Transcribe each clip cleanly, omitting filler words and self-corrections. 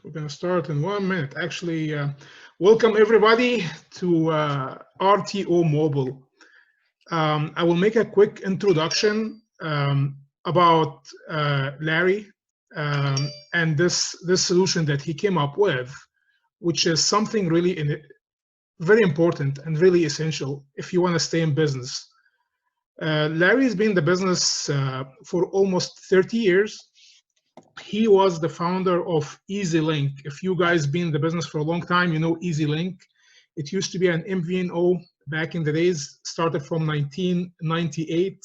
We're going to start in 1 minute. Actually, welcome everybody to RTO Mobile. I will make a quick introduction about Larry and this solution that he came up with, which is something really very important and really essential if you want to stay in business. Larry's been in the business for almost 30 years. He was the founder of EasyLink. If you guys been in the business for a long time, you know EasyLink. It used to be an MVNO back in the days, started from 1998,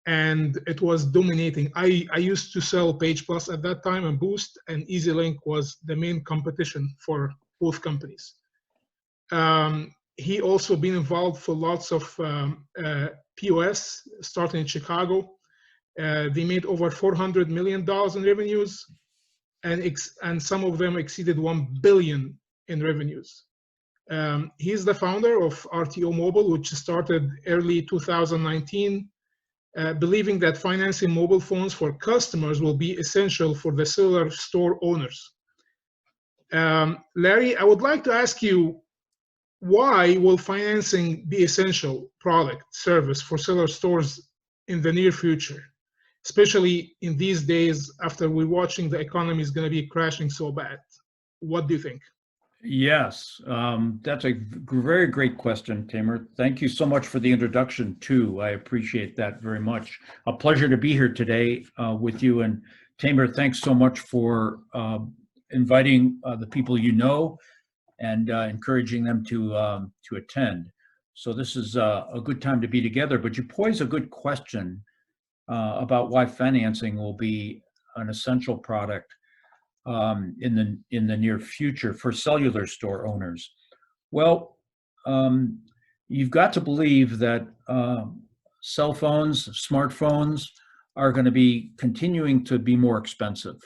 and it was dominating. I used to sell Page Plus at that time and Boost, and EasyLink was the main competition for both companies. He also been involved for lots of POS, starting in Chicago. They made over $400 million in revenues, and some of them exceeded $1 billion in revenues. He's the founder of RTO Mobile, which started early 2019, believing that financing mobile phones for customers will be essential for the cellular store owners. Larry, I would like to ask you, why will financing be essential product, service for cellular stores in the near future, especially in these days after we're watching the economy is going to be crashing so bad? What do you think? Yes, that's a very great question, Tamer. Thank you so much for the introduction too. I appreciate that very much. A pleasure to be here today with you. And Tamer, thanks so much for inviting the people you know and encouraging them to attend. So this is a good time to be together. But you pose a good question about why financing will be an essential product in the near future for cellular store owners. Well, you've got to believe that cell phones, smartphones are going to be continuing to be more expensive.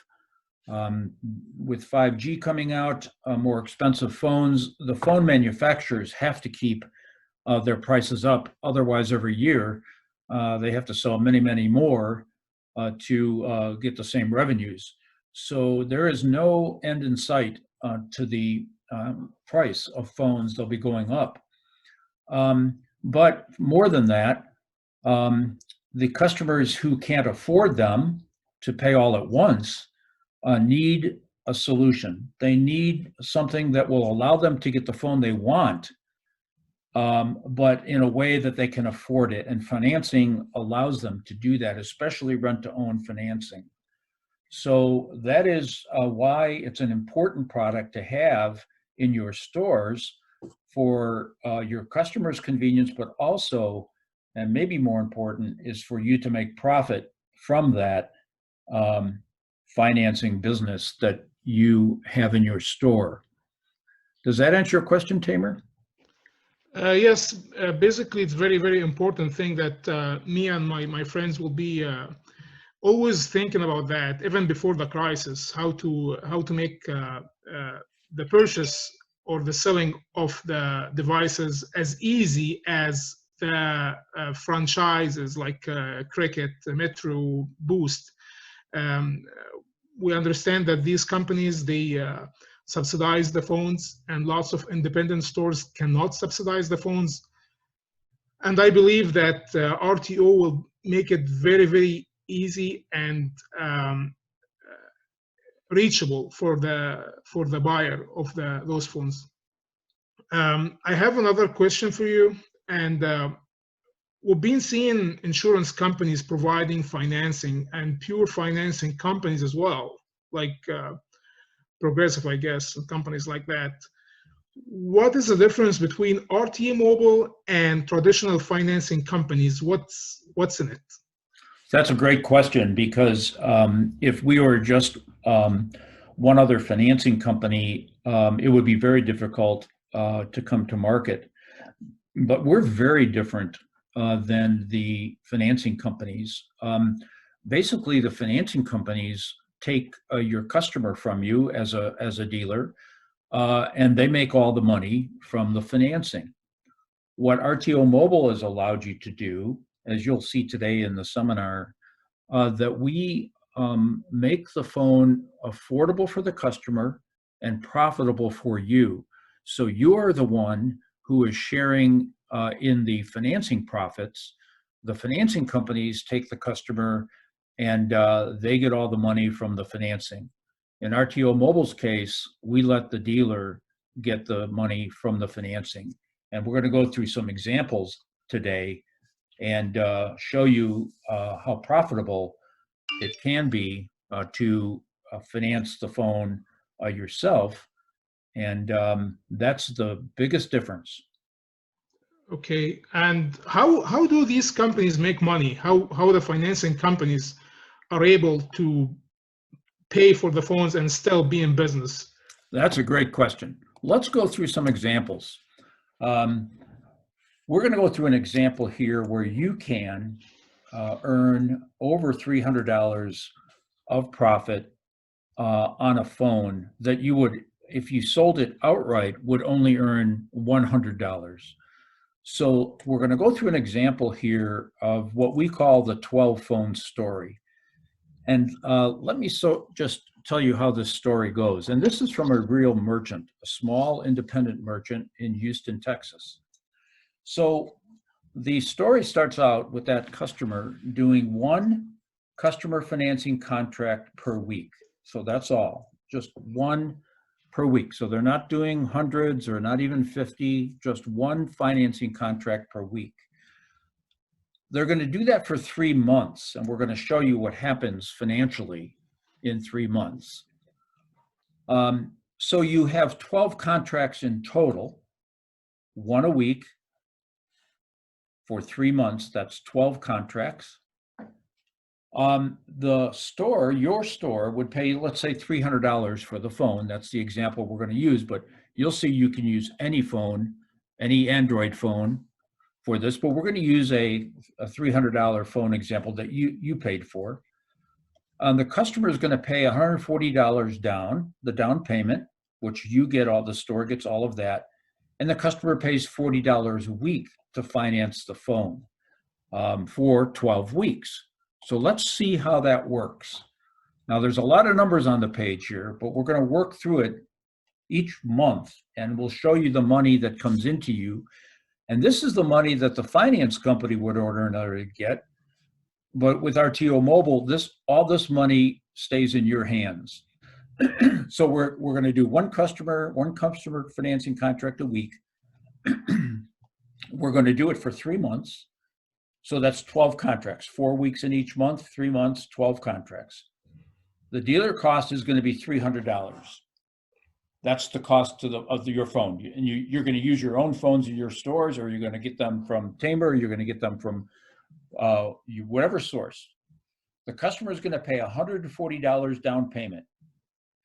With 5G coming out, more expensive phones, the phone manufacturers have to keep their prices up. Otherwise, every year, they have to sell many, many more to get the same revenues. So there is no end in sight to the price of phones. They'll be going up. But more than that, the customers who can't afford them to pay all at once need a solution. They need something that will allow them to get the phone they want, but in a way that they can afford it. And financing allows them to do that, especially rent-to-own financing. So that is why it's an important product to have in your stores for your customers' convenience, but also, and maybe more important, is for you to make profit from that financing business that you have in your store. Does that answer your question, Tamer? Yes, basically it's very, very important thing that me and my friends will be always thinking about that, even before the crisis, how to make the purchase or the selling of the devices as easy as the franchises like Cricket, Metro, Boost. We understand that these companies, they subsidize the phones, and lots of independent stores cannot subsidize the phones. And I believe that RTO will make it very, very easy and reachable for the buyer of those phones. I have another question for you, and we've been seeing insurance companies providing financing and pure financing companies as well, like Progressive, I guess, and companies like that. What is the difference between RTO Mobile and traditional financing companies? What's in it? That's a great question, because if we were just one other financing company, it would be very difficult to come to market. But we're very different than the financing companies. Basically, the financing companies take your customer from you as a dealer, and they make all the money from the financing. What RTO Mobile has allowed you to do, as you'll see today in the seminar, that we make the phone affordable for the customer and profitable for you. So you're the one who is sharing in the financing profits. The financing companies take the customer and they get all the money from the financing. In RTO Mobile's case, we let the dealer get the money from the financing. And we're going to go through some examples today and show you how profitable it can be to finance the phone yourself. And that's the biggest difference. Okay, and how do these companies make money? How the financing companies are able to pay for the phones and still be in business? That's a great question. Let's go through some examples. We're going to go through an example here where you can earn over $300 of profit on a phone that you would, if you sold it outright, would only earn $100. So we're going to go through an example here of what we call the 12 phone story. And let me just tell you how this story goes. And this is from a real merchant, a small independent merchant in Houston, Texas. So the story starts out with that customer doing one customer financing contract per week. So that's all, just one per week. So they're not doing hundreds or not even 50, just one financing contract per week. They're going to do that for 3 months, and we're going to show you what happens financially in 3 months. So you have 12 contracts in total, one a week for 3 months. That's 12 contracts. The store, your store, would pay, let's say, $300 for the phone. That's the example we're going to use, but you'll see you can use any phone, any Android phone for this, but we're going to use a $300 phone example that you paid for. The customer is going to pay $140 down, the down payment, which you get all, the store gets all of that, and the customer pays $40 a week to finance the phone for 12 weeks. So let's see how that works. Now, there's a lot of numbers on the page here, but we're going to work through it each month, and we'll show you the money that comes into you. And this is the money that the finance company would order in order to get. But with RTO Mobile, all this money stays in your hands. So we're going to do one customer financing contract a week. We're going to do it for 3 months. So that's 12 contracts, 4 weeks in each month, 3 months, 12 contracts. The dealer cost is going to be $300. That's the cost of your phone. And you're going to use your own phones in your stores, or you're going to get them from Tamer, or you're going to get them from whatever source. The customer is going to pay $140 down payment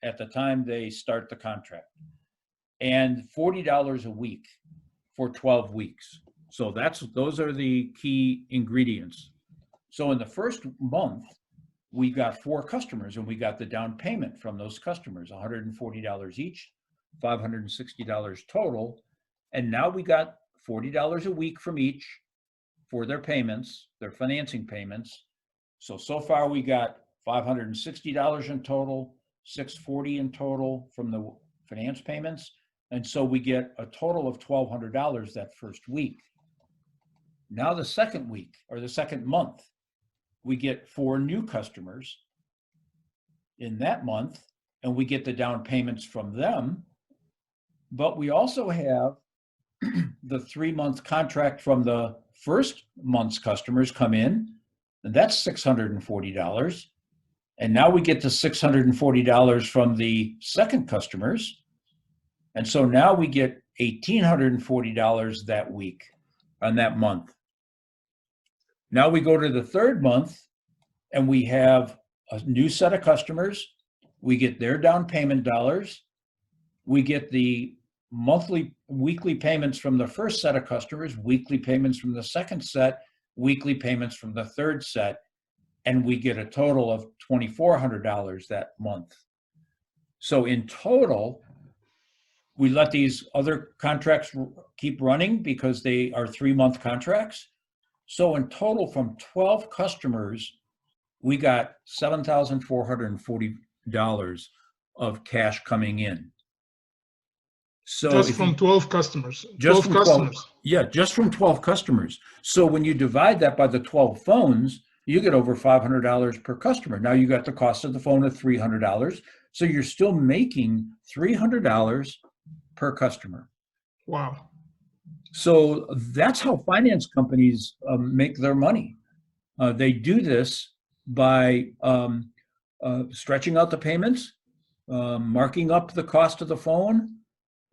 at the time they start the contract, and $40 a week for 12 weeks. So those are the key ingredients. So in the first month, we got 4 customers, and we got the down payment from those customers, $140 each, $560 total. And now we got $40 a week from each for their payments, their financing payments. So far we got $560 in total, $640 in total from the finance payments. And so we get a total of $1,200 that first week. Now the second week, or the second month, we get 4 new customers in that month, and we get the down payments from them. But we also have the 3-month contract from the first month's customers come in, and that's $640. And now we get the $640 from the second customers. And so now we get $1,840 that week on that month. Now we go to the third month, and we have a new set of customers. We get their down payment dollars. We get the weekly payments from the first set of customers, weekly payments from the second set, weekly payments from the third set, and we get a total of $2,400 that month. So in total, we let these other contracts keep running because they are 3-month contracts. So in total, from 12 customers, we got $7,440 of cash coming in. So just if from you 12 customers, just 12 from 12, customers. yeah, just from 12 customers. So when you divide that by the 12 phones, you get over $500 per customer. Now you got the cost of the phone of $300. So you're still making $300 per customer. Wow. So that's how finance companies make their money. They do this by stretching out the payments, marking up the cost of the phone,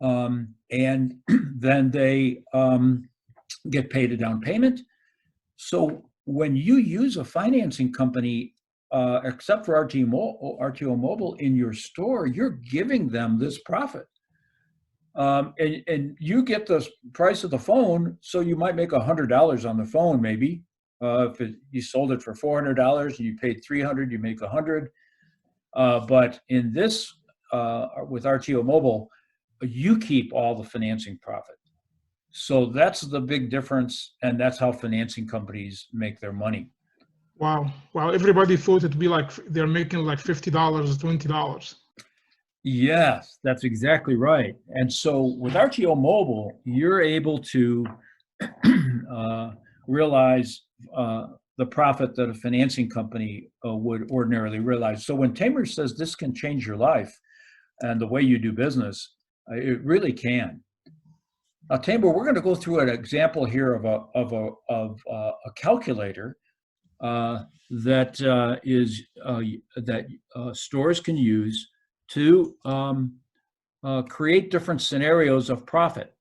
and then they get paid a down payment. So when you use a financing company, except for RTO Mobile in your store, you're giving them this profit. And you get the price of the phone, so you might make $100 on the phone, maybe. If you sold it for $400 and you paid $300, you make $100. But in this, with RTO Mobile, you keep all the financing profit. So that's the big difference, and that's how financing companies make their money. Wow. Wow. Everybody thought it'd be like they're making like $50, $20. Yes, that's exactly right. And so with RTO Mobile, you're able to realize the profit that a financing company would ordinarily realize. So when Tamer says this can change your life and the way you do business, it really can. Now, Tamer, we're going to go through an example here of a calculator that stores can use to create different scenarios of profit.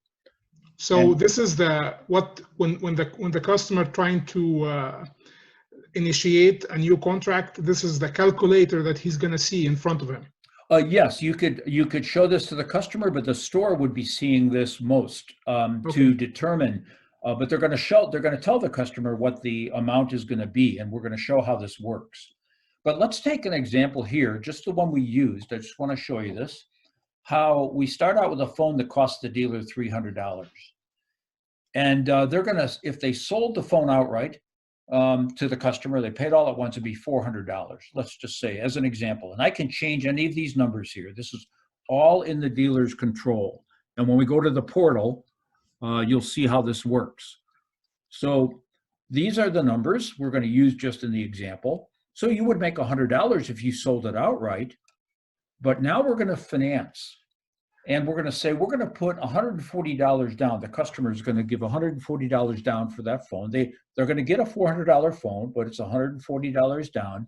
So this is when the customer trying to initiate a new contract, this is the calculator that he's going to see in front of him. Yes, you could show this to the customer, but the store would be seeing this most to determine. But they're going to tell the customer what the amount is going to be, and we're going to show how this works. But let's take an example here, just the one we used. I just want to show you this. How we start out with a phone that costs the dealer $300, and they're going to, if they sold the phone outright to the customer, they paid all at once, it'd be $400. Let's just say, as an example, and I can change any of these numbers here. This is all in the dealer's control. And when we go to the portal, you'll see how this works. So these are the numbers we're going to use just in the example. So you would make $100 if you sold it outright, but now we're going to finance. And we're going to say, we're going to put $140 down. The customer is going to give $140 down for that phone. They're going to get a $400 phone, but it's $140 down.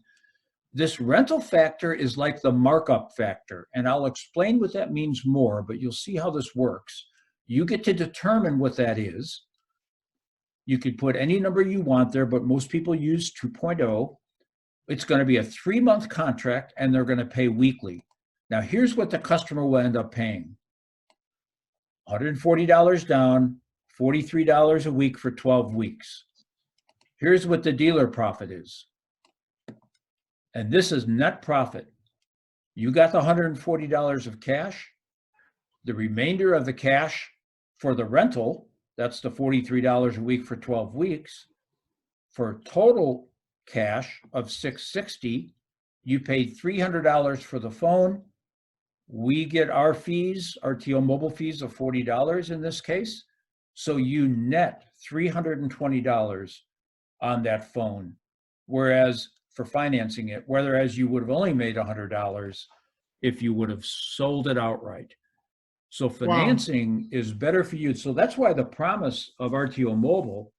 This rental factor is like the markup factor. And I'll explain what that means more, but you'll see how this works. You get to determine what that is. You could put any number you want there, but most people use 2.0. It's going to be a 3-month contract, and they're going to pay weekly. Now, here's what the customer will end up paying. $140 down, $43 a week for 12 weeks. Here's what the dealer profit is. And this is net profit. You got the $140 of cash. The remainder of the cash for the rental, that's the $43 a week for 12 weeks. For total cash of $660, you paid $300 for the phone. We get our fees, RTO Mobile fees of $40 in this case. So you net $320 on that phone. Whereas for financing it, whereas you would have only made $100 if you would have sold it outright. So financing is better for you. So that's why the promise of RTO Mobile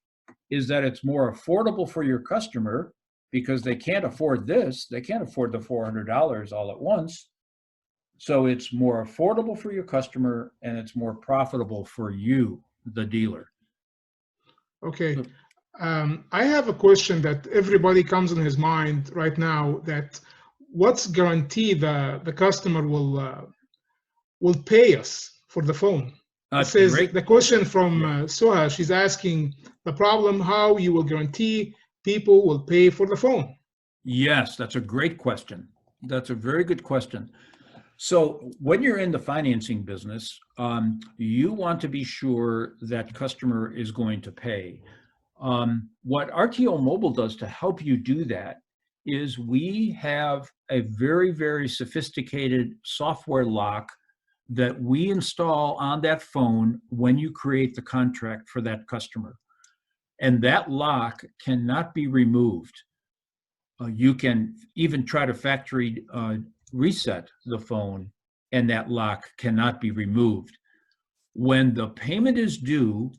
is that it's more affordable for your customer, because they can't afford this. They can't afford the $400 all at once. So it's more affordable for your customer, and it's more profitable for you, the dealer. Okay. I have a question that everybody comes in his mind right now, that what's guaranteed the customer will pay us for the phone? It says Great. The question from Soha, she's asking the problem, how you will guarantee people will pay for the phone? Yes, that's a great question. That's a very good question. So when you're in the financing business, you want to be sure that customer is going to pay. What RTO Mobile does to help you do that is we have a very, very sophisticated software lock that we install on that phone when you create the contract for that customer. And that lock cannot be removed. You can even try to factory reset the phone, and that lock cannot be removed. When the payment is due,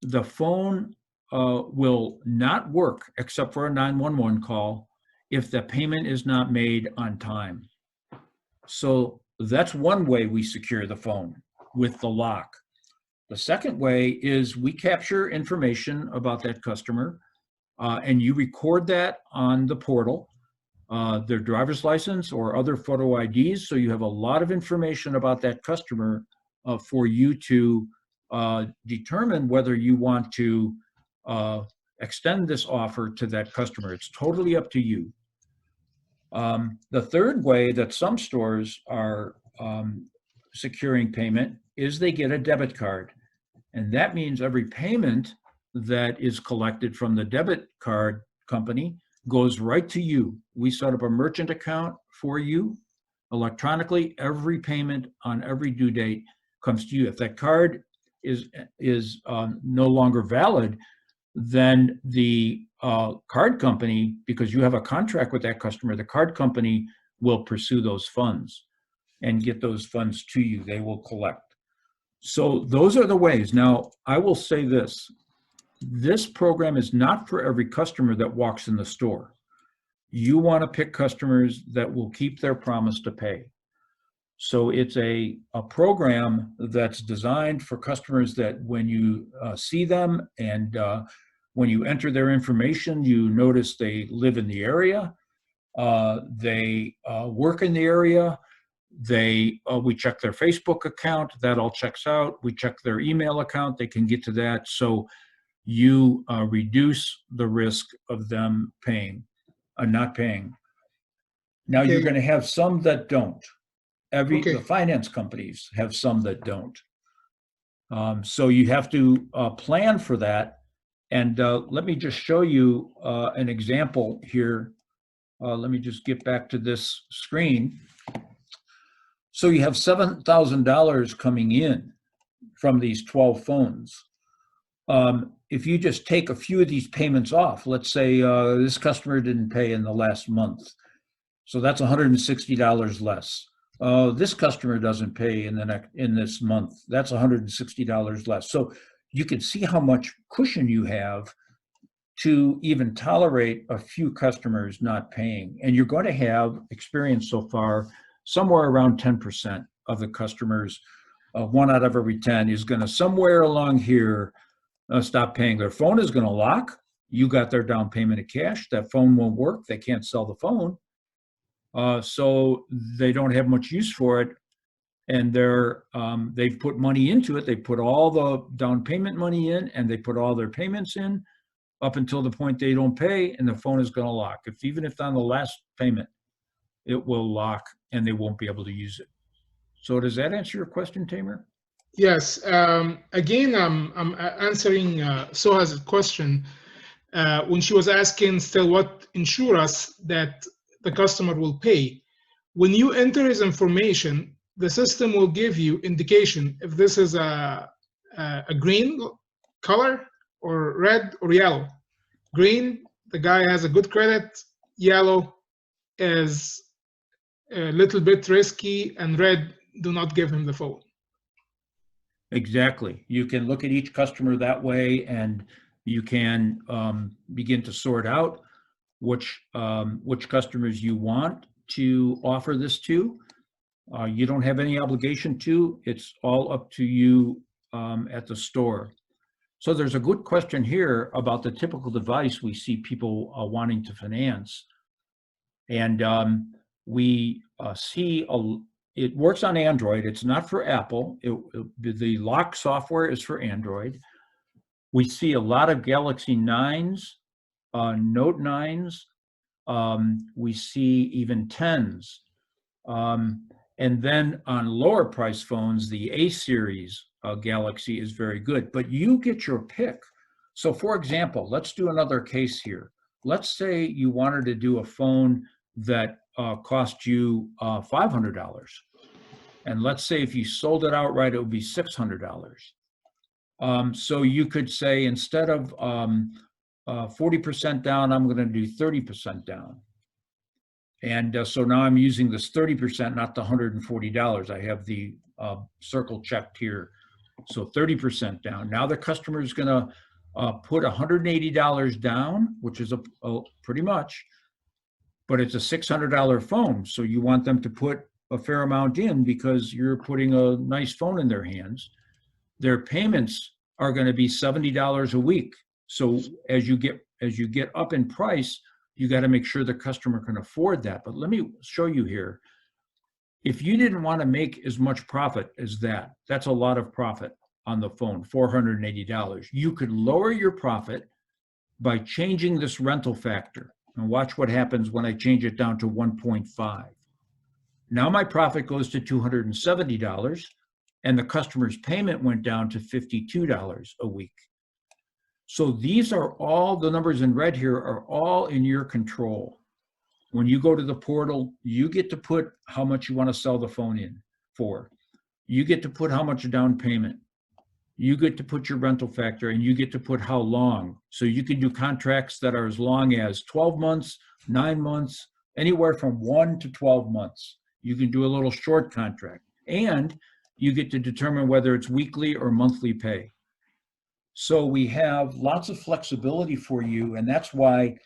the phone will not work except for a 911 call if the payment is not made on time. So that's one way we secure the phone, with the lock. The second way is we capture information about that customer, and you record that on the portal, their driver's license or other photo IDs. So you have a lot of information about that customer for you to determine whether you want to extend this offer to that customer. It's totally up to you. The third way that some stores are securing payment is they get a debit card. And that means every payment that is collected from the debit card company goes right to you. We set up a merchant account for you electronically. Every payment on every due date comes to you. If that card is no longer valid, then the card company, because you have a contract with that customer, the card company will pursue those funds and get those funds to you. They will collect. So those are the ways. Now, I will say this program is not for every customer that walks in the store. You want to pick customers that will keep their promise to pay. So it's a program that's designed for customers that when you see them and when you enter their information, you notice they live in the area, they work in the area, we check their Facebook account, that all checks out. We check their email account, they can get to that. So you reduce the risk of them paying, not paying. Now you're going to have some that don't. The finance companies have some that don't. So you have to plan for that. And let me just show you an example here. Let me just get back to this screen. So you have $7,000 coming in from these 12 phones. If you just take a few of these payments off, let's say this customer didn't pay in the last month, so that's $160 less. This customer doesn't pay in this month, that's $160 less. So you can see how much cushion you have to even tolerate a few customers not paying. And you're going to have experience so far, somewhere around 10% of the customers, 1 out of every 10 is going to somewhere along here stop paying. Their phone is going to lock. You got their down payment of cash. That phone won't work. They can't sell the phone. So they don't have much use for it. And they've put money into it. They put all the down payment money in, and they put all their payments in up until the point they don't pay, and the phone is going to lock. Even if on the last payment, it will lock and they won't be able to use it. So does that answer your question, Tamer? Yes. Again, I'm answering Soha's question when she was asking still what ensure us that the customer will pay. When you enter his information, the system will give you indication if this is a green color or red or yellow. Green, the guy has a good credit. Yellow is a little bit risky, and red, do not give him the phone. Exactly. You can look at each customer that way, and you can begin to sort out which customers you want to offer this to. You don't have any obligation to. It's all up to you at the store. So there's a good question here about the typical device we see people wanting to finance. And we see it works on Android. It's not for Apple. The lock software is for Android. We see a lot of Galaxy 9s, Note 9s. We see even 10s. And then on lower price phones, the A series Galaxy is very good, but you get your pick. So for example, let's do another case here. let's say you wanted to do a phone that cost you $500. And let's say if you sold it outright, it would be $600. So you could say instead of 40% down, I'm going to do 30% down. And so now I'm using this 30%, not the $140. I have the circle checked here. So 30% down. Now the customer is going to put $180 down, which is a pretty much, but it's a $600 phone. So you want them to put a fair amount in because you're putting a nice phone in their hands. Their payments are going to be $70 a week. So as you get up in price, you got to make sure the customer can afford that. But let me show you here. If you didn't want to make as much profit as that, that's a lot of profit on the phone, $480. You could lower your profit by changing this rental factor. And watch what happens when I change it down to 1.5. Now my profit goes to $270, and the customer's payment went down to $52 a week. So these are all, the numbers in red here are all in your control. When you go to the portal, you get to put how much you want to sell the phone in for. You get to put how much down payment. You get to put your rental factor, and you get to put how long. So you can do contracts that are as long as 12 months, 9 months, anywhere from 1 to 12 months. You can do a little short contract, and you get to determine whether it's weekly or monthly pay. So we have lots of flexibility for you, and that's why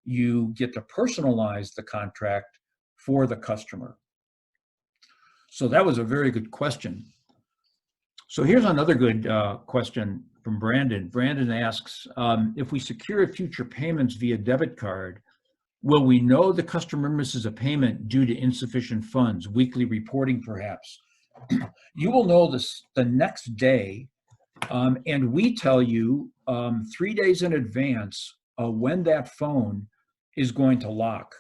you get to personalize the contract for the customer. So that was a very good question. So here's another good question from Brandon. Brandon asks, if we secure future payments via debit card, will we know the customer misses a payment due to insufficient funds, weekly reporting perhaps? You will know this the next day, and we tell you 3 days in advance when that phone is going to lock.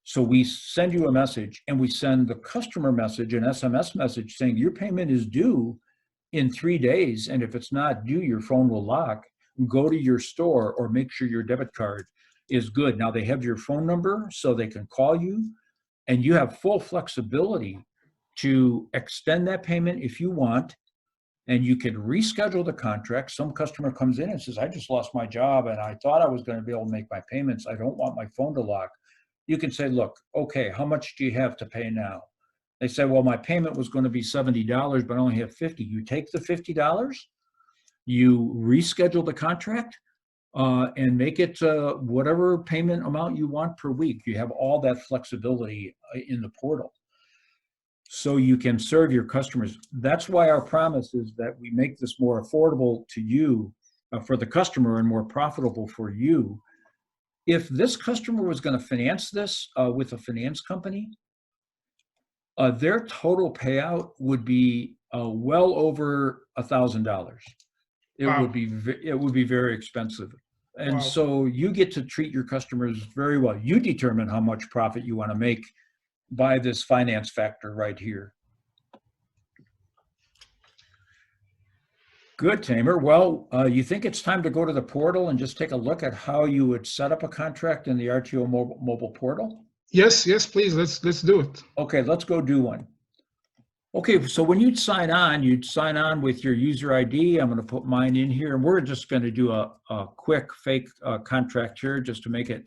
So we send you a message, and we send the customer message, an SMS message saying your payment is due in 3 days, and if it's not due, your phone will lock. Go to your store or make sure your debit card is good. Now they have your phone number so they can call you, and you have full flexibility to extend that payment if you want, and you can reschedule the contract. Some customer comes in and says, I just lost my job and I thought I was going to be able to make my payments. I don't want my phone to lock. You can say, look, okay, how much do you have to pay now? They say, well, my payment was going to be $70, but I only have $50. You take the $50, you reschedule the contract, and make it whatever payment amount you want per week. You have all that flexibility in the portal, so you can serve your customers. That's why our promise is that we make this more affordable to you, for the customer, and more profitable for you. If this customer was going to finance this with a finance company, their total payout would be well over $1,000. Wow. It would be very expensive. And Wow. so you get to treat your customers very well. You determine how much profit you want to make by this finance factor right here. Good, Tamer. Well, you think it's time to go to the portal and just take a look at how you would set up a contract in the RTO mobile portal? Yes, please. Let's do it. Okay, let's go do one. Okay, so when you'd sign on with your user ID. I'm going to put mine in here, and we're just going to do a quick fake contract here just to make it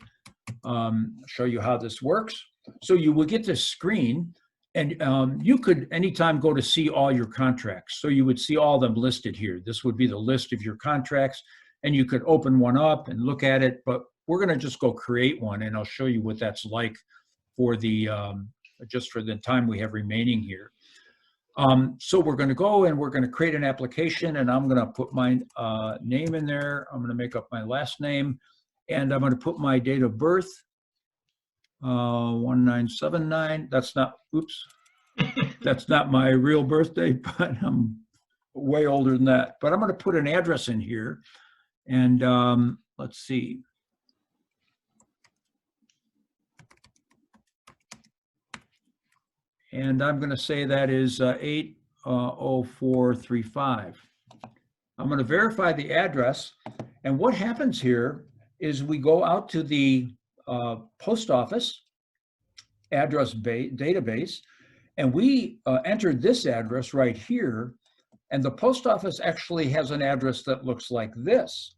show you how this works. So you will get this screen, and you could anytime go to see all your contracts. So you would see all of them listed here. This would be the list of your contracts, and you could open one up and look at it, but we're going to just go create one, and I'll show you what that's like for the just for the time we have remaining here. So we're going to go and we're going to create an application, and I'm going to put my name in there. I'm going to make up my last name, and I'm going to put my date of birth, 1979. That's not, oops, that's not my real birthday, but I'm way older than that. But I'm going to put an address in here, and let's see. And I'm going to say that is 80435. I'm going to verify the address. And what happens here is we go out to the post office address database, and we enter this address right here, and the post office actually has an address that looks like this.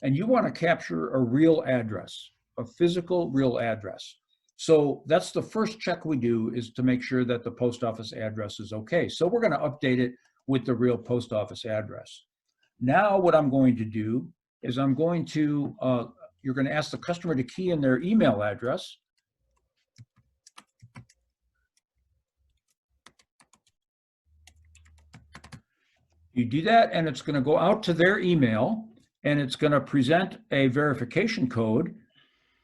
And you want to capture a real address, a physical real address. So that's the first check we do, is to make sure that the post office address is okay. So we're going to update it with the real post office address. Now what I'm going to do is I'm going to, you're going to ask the customer to key in their email address. You do that, and it's going to go out to their email, and it's going to present a verification code.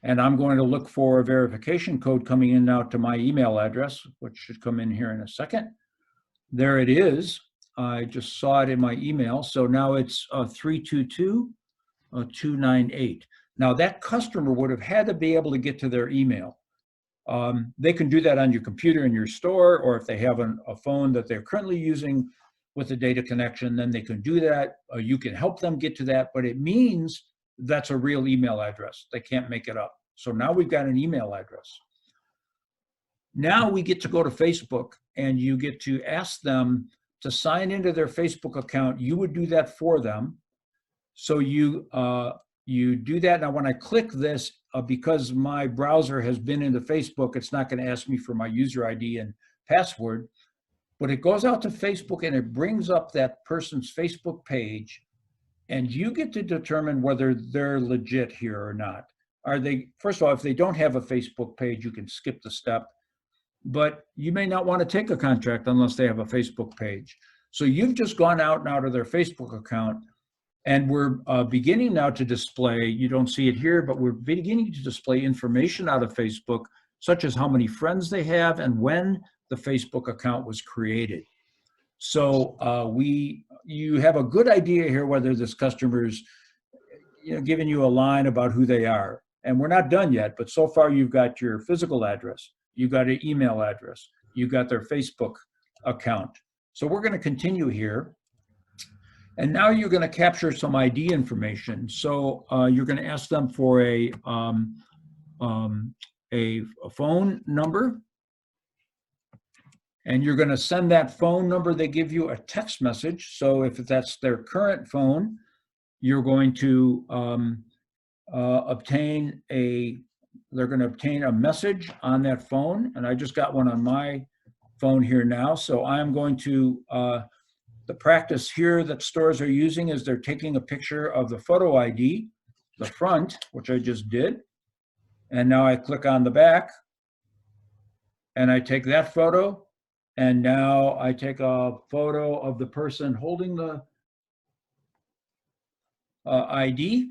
And I'm going to look for a verification code coming in now to my email address, which should come in here in a second. There it is. I just saw it in my email. So now it's 322-298. Now that customer would have had to be able to get to their email. They can do that on your computer in your store, or if they have a phone that they're currently using with a data connection, then they can do that. You can help them get to that, but it means that's a real email address. They can't make it up. So now we've got an email address. Now we get to go to Facebook, and you get to ask them to sign into their Facebook account. You would do that for them. So you do that. Now when I click this, because my browser has been into Facebook, it's not going to ask me for my user ID and password, but it goes out to Facebook and it brings up that person's Facebook page, and you get to determine whether they're legit here or not. Are they, first of all, if they don't have a Facebook page, you can skip the step, but you may not want to take a contract unless they have a Facebook page. So you've just gone out now to their Facebook account, and we're beginning now to display, you don't see it here, but we're beginning to display information out of Facebook, such as how many friends they have and when the Facebook account was created. So you have a good idea here whether this customer's giving you a line about who they are. And we're not done yet, but so far you've got your physical address, you've got an email address, you've got their Facebook account. So we're going to continue here. And now you're going to capture some ID information. So you're going to ask them for a phone number, and you're going to send that phone number. They give you a text message. So if that's their current phone, you're going to obtain a message on that phone. And I just got one on my phone here now. So I'm going to, the practice here that stores are using is they're taking a picture of the photo ID, the front, which I just did. And now I click on the back, and I take that photo. And now I take a photo of the person holding the ID.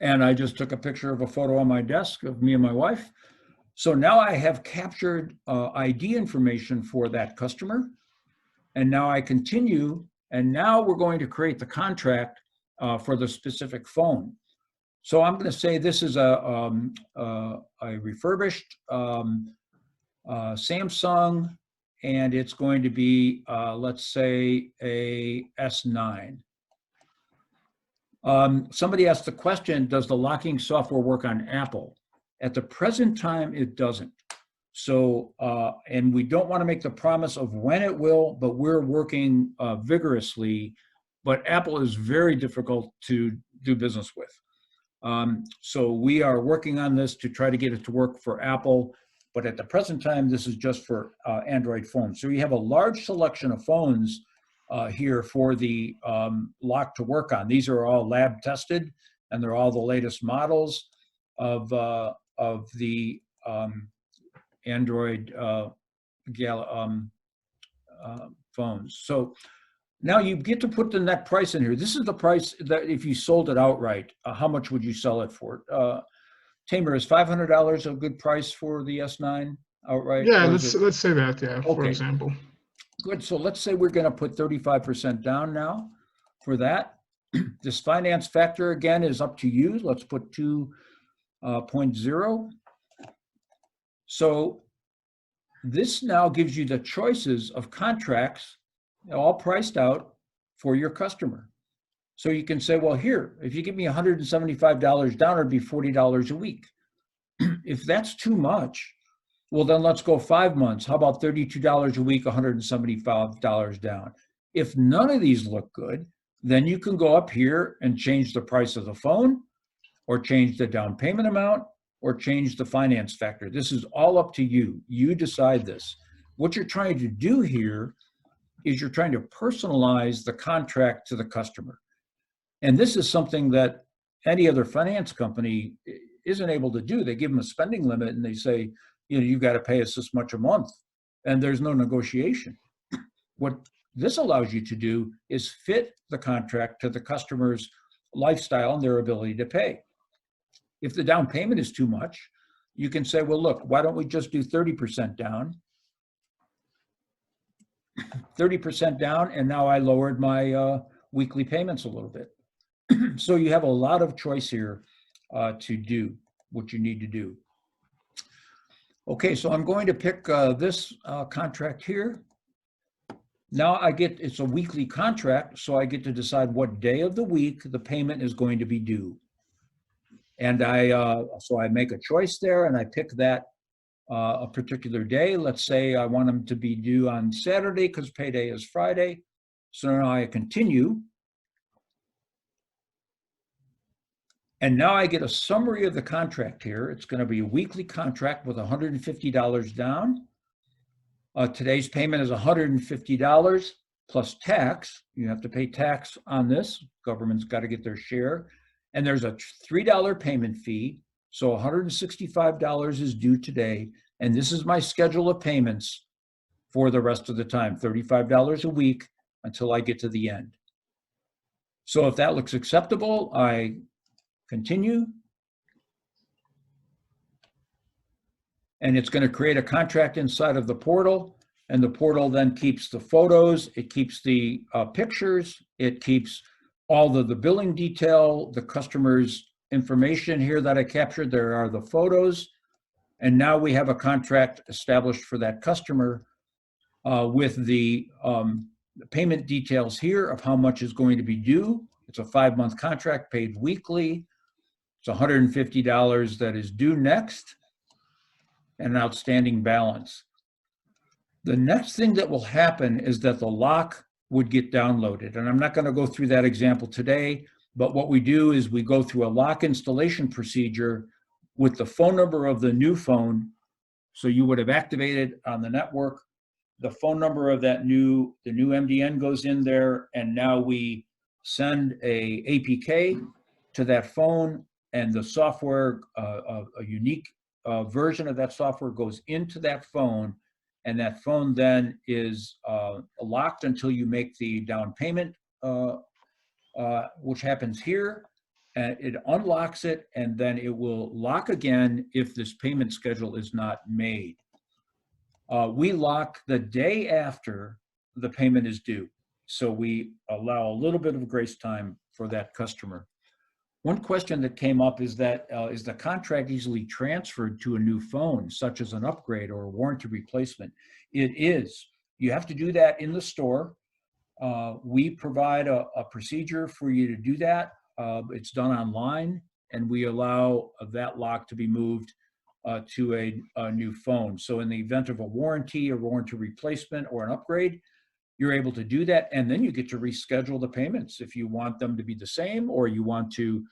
And I just took a picture of a photo on my desk of me and my wife. So now I have captured ID information for that customer. And now I continue. And now we're going to create the contract for the specific phone. So I'm going to say this is a refurbished Samsung, and it's going to be, let's say, a S9. Somebody asked the question, does the locking software work on Apple? At the present time, it doesn't. So, and we don't want to make the promise of when it will, but we're working vigorously. But Apple is very difficult to do business with. So we are working on this to try to get it to work for Apple. But at the present time, this is just for Android phones. So we have a large selection of phones here for the lock to work on. These are all lab tested, and they're all the latest models of the Android phones. So now you get to put the net price in here. This is the price that if you sold it outright, how much would you sell it for? Tamer, is $500 a good price for the S9 outright? Yeah, let's say that, yeah, okay, for example. Good, so let's say we're gonna put 35% down now for that. This finance factor, again, is up to you. Let's put 2.0. So this now gives you the choices of contracts, all priced out for your customer. So you can say, well, here, if you give me $175 down, it'd be $40 a week. If that's too much, well, then let's go 5 months. How about $32 a week, $175 down? If none of these look good, then you can go up here and change the price of the phone, or change the down payment amount, or change the finance factor. This is all up to you. You decide this. What you're trying to do here is you're trying to personalize the contract to the customer. And this is something that any other finance company isn't able to do. They give them a spending limit and they say, you know, you've got to pay us this much a month, and there's no negotiation. What this allows you to do is fit the contract to the customer's lifestyle and their ability to pay. If the down payment is too much, you can say, well, look, why don't we just do 30% down? 30% down, and now I lowered my weekly payments a little bit. So you have a lot of choice here to do what you need to do. Okay, so I'm going to pick this contract here. Now it's a weekly contract, so I get to decide what day of the week the payment is going to be due. And so I make a choice there, and I pick that a particular day. Let's say I want them to be due on Saturday because payday is Friday. So now I continue. And now I get a summary of the contract here. It's going to be a weekly contract with $150 down. Today's payment is $150 plus tax. You have to pay tax on this. Government's got to get their share. And there's a $3 payment fee. So $165 is due today. And this is my schedule of payments for the rest of the time, $35 a week until I get to the end. So if that looks acceptable, I continue. And it's going to create a contract inside of the portal. And the portal then keeps the photos, it keeps the pictures, it keeps all of the billing detail, the customer's information here that I captured. There are the photos. And now we have a contract established for that customer with the payment details here of how much is going to be due. It's a 5-month contract paid weekly. It's $150 that is due next, and an outstanding balance. The next thing that will happen is that the lock would get downloaded. And I'm not going to go through that example today, but what we do is we go through a lock installation procedure with the phone number of the new phone. So you would have activated on the network. The phone number of the new MDN goes in there, and now we send a APK to that phone, and the software, a unique version of that software goes into that phone, and that phone then is locked until you make the down payment, which happens here. And it unlocks it, and then it will lock again if this payment schedule is not made. We lock the day after the payment is due. So we allow a little bit of grace time for that customer. One question that came up is that, is the contract easily transferred to a new phone, such as an upgrade or a warranty replacement? It is. You have to do that in the store. We provide a procedure for you to do that. It's done online, and we allow that lock to be moved to a new phone. So in the event of a warranty or warranty replacement or an upgrade, you're able to do that, and then you get to reschedule the payments if you want them to be the same, or you want to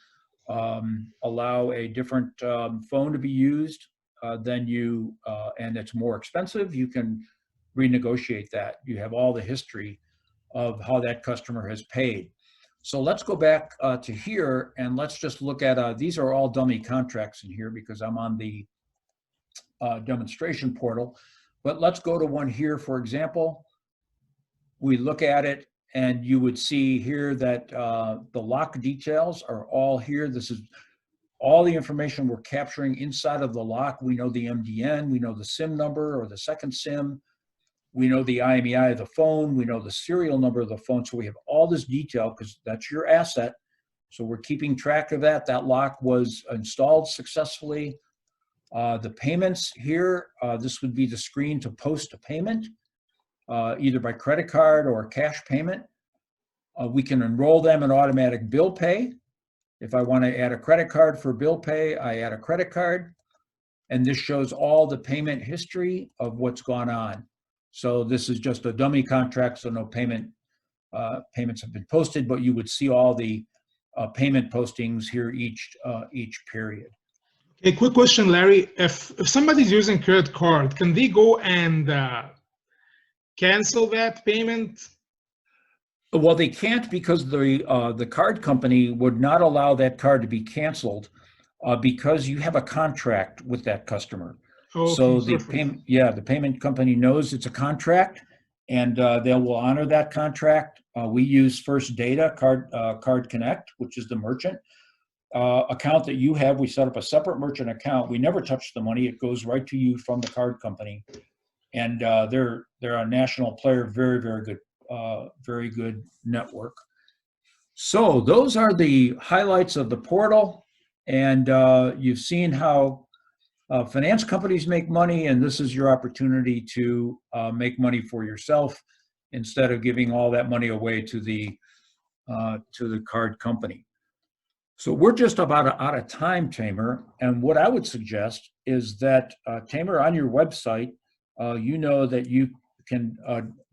allow a different phone to be used, and it's more expensive, you can renegotiate that. You have all the history of how that customer has paid. So let's go back to here, and let's just look at, these are all dummy contracts in here because I'm on the demonstration portal, but let's go to one here, for example. We look at it, and you would see here that the lock details are all here. This is all the information we're capturing inside of the lock. We know the MDN, we know the SIM number or the second SIM, we know the IMEI of the phone, we know the serial number of the phone. So we have all this detail because that's your asset. So we're keeping track of that. That lock was installed successfully. The payments here, this would be the screen to post a payment, either by credit card or cash payment. We can enroll them in automatic bill pay. If I want to add a credit card for bill pay, I add a credit card. And this shows all the payment history of what's gone on. So this is just a dummy contract, so no payments have been posted, but you would see all the payment postings here each period. A quick question, Larry. If somebody's using credit card, can they go and cancel that payment? Well, they can't, because the card company would not allow that card to be canceled because you have a contract with that customer. Okay, so the perfect. the payment company knows it's a contract, and they will honor that contract. We use First Data Card Connect, which is the merchant account that you have. We set up a separate merchant account. We never touch the money. It goes right to you from the card company, and they're a national player. Very good network. So those are the highlights of the portal, and you've seen how finance companies make money, and this is your opportunity to make money for yourself instead of giving all that money away to the card company. So we're just about out of time, Tamer, and what I would suggest is that, Tamer, on your website, you know that you can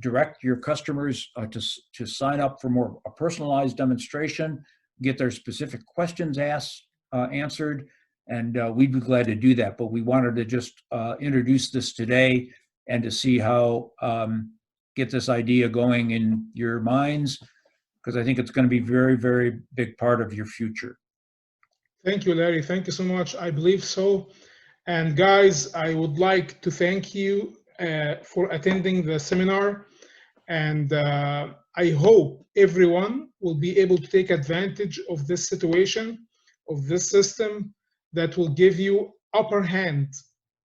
direct your customers to sign up for a personalized demonstration, get their specific questions answered, and we'd be glad to do that. But we wanted to just introduce this today and to see how get this idea going in your minds, because I think it's going to be very, very big part of your future. Thank you, Larry. Thank you so much. I believe so. And guys, I would like to thank you for attending the seminar. And I hope everyone will be able to take advantage of this situation, of this system that will give you upper hand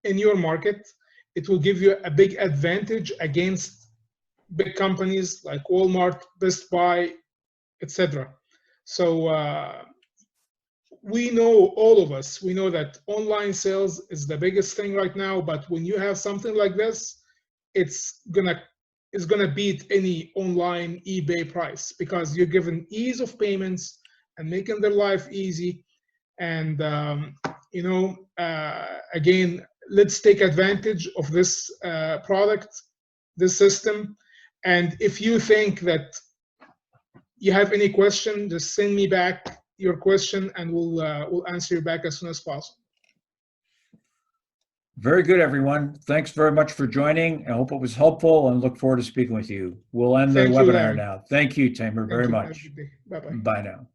in your market. It will give you a big advantage against big companies like Walmart, Best Buy, etc. So we know, all of us, we know that online sales is the biggest thing right now, but when you have something like this, it's gonna beat any online eBay price, because you're given ease of payments and making their life easy. And again, let's take advantage of this product, this system. And if you think that you have any question, just send me back your question, and we'll answer you back as soon as possible. Very good, everyone. Thanks very much for joining. I hope it was helpful, and look forward to speaking with you. We'll end the webinar now. Thank you, Tamer, very much. Bye-bye. Bye now.